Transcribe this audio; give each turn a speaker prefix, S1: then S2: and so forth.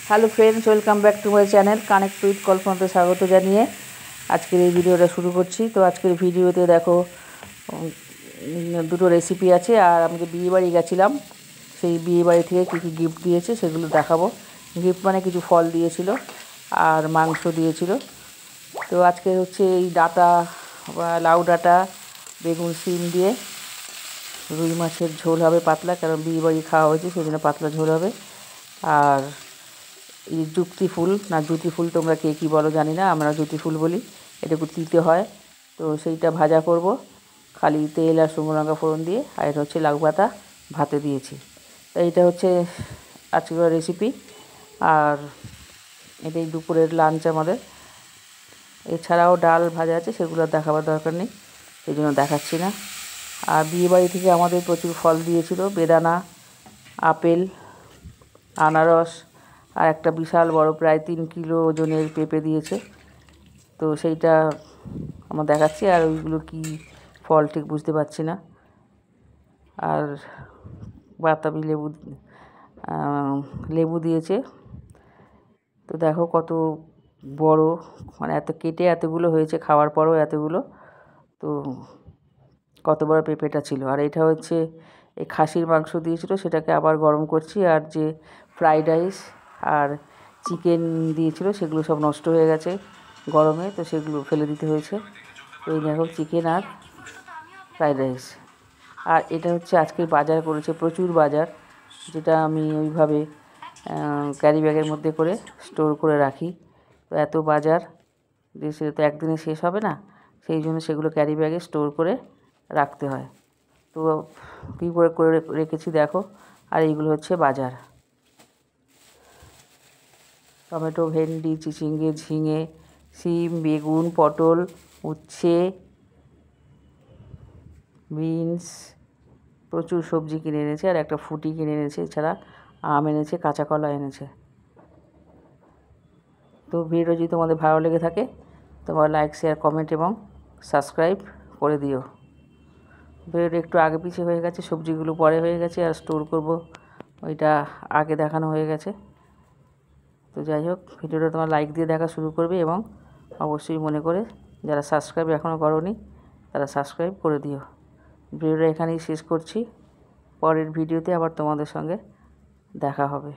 S1: Hello friends, welcome back to my channel connect with কল্পনাতে স্বাগত জানিয়ে আজকের এই ভিডিওটা শুরু করছি। তো আজকের ভিডিওতে দেখো দুটো রেসিপি আছে, আর আমি যে বিয়েবাড়ি গেছিলাম সেই বিয়েবাড়ি থেকে কী কী গিফট দিয়েছে সেগুলো দেখাবো। গিফট মানে কিছু ফল দিয়েছিল আর মাংস দিয়েছিল। তো আজকে হচ্ছে এই ডাঁটা বা লাউ ডাঁটা বেগুন সিম দিয়ে রুই মাছের ঝোল হবে পাতলা, কারণ বিয়েবাড়ি খাওয়া হয়েছে সেই জন্য পাতলা ঝোল হবে। আর এই যুক্তি ফুল না জুতি ফুল তোমরা কে কী বলো জানি না, আমরা জুতি ফুল বলি। এটা একটু তিতে হয়, তো সেইটা ভাজা করব খালি তেল আর শুকনো লঙ্কা ফোড়ন দিয়ে। আর এটা হচ্ছে লাউ পাতা ভাতে দিয়েছি। তো এইটা হচ্ছে আজকের রেসিপি, আর এটাই দুপুরের লাঞ্চ আমাদের। এছাড়াও ডাল ভাজা আছে, সেগুলো দেখাবার দরকার নেই, সেই জন্য দেখাচ্ছি না। আর বিয়েবাড়ি থেকে আমাদের প্রচুর ফল দিয়েছিল, বেদানা, আপেল, আনারস, আর একটা বিশাল বড় প্রায় 3 কিলো ওজনের পেঁপে দিয়েছে। তো সেইটা আমরা দেখাচ্ছি, আর ওইগুলো কি ফল ঠিক বুঝতে পারছি না। আর বাতাবি লেবু দিয়েছে। তো দেখো কত বড়, মানে এত কেটে এতগুলো হয়েছে, খাওয়ার পরও এতগুলো। তো কত বড় পেঁপেটা ছিল। আর এটা হচ্ছে এই খাসির মাংস দিয়েছিল, সেটাকে আবার গরম করছি। আর যে ফ্রাইড রাইস আর চিকেন দিয়েছিল সেগুলো সব নষ্ট হয়ে গেছে গরমে, তো সেগুলো ফেলে দিতে হয়েছে। তো এই দেখো চিকেন আর ফ্রাইড রাইস। আর এটা হচ্ছে আজকে বাজার করেছে, প্রচুর বাজার, যেটা আমি ওইভাবে ক্যারি ব্যাগের মধ্যে করে স্টোর করে রাখি। তো এত বাজার যে সেটা তো একদিনে শেষ হবে না, সেই জন্য সেগুলো ক্যারি ব্যাগে স্টোর করে রাখতে হয়। তো কী করে করে রেখেছি দেখো। আর এইগুলো হচ্ছে বাজার: টমেটো, ভেন্ডি, চিচিঙ্গে, ঝিঙে, শিম, বেগুন, পটল, উচ্ছে, বিনস, প্রচুর সবজি কিনে এনেছে। আর একটা ফুটি কিনে এনেছে, এছাড়া আম এনেছে, কাঁচা কলা এনেছে। তো ভিডিও যদি তোমাদের ভালো লেগে থাকে তোমরা লাইক, শেয়ার, কমেন্ট এবং সাবস্ক্রাইব করে দিও। ভিডিওটা একটু আগে পিছিয়ে হয়ে গেছে, সবজিগুলো পরে হয়ে গেছে, আর স্টোর করব ওইটা আগে দেখানো হয়ে গেছে। তো যাই হোক, ভিডিওটা তোমার লাইক দিয়ে দেখা শুরু করবে, এবং অবশ্যই মনে করে যারা সাবস্ক্রাইব এখনও করোনি তারা সাবস্ক্রাইব করে দিও। ভিডিওটা এখানেই শেষ করছি, পরের ভিডিওতে আবার তোমাদের সঙ্গে দেখা হবে।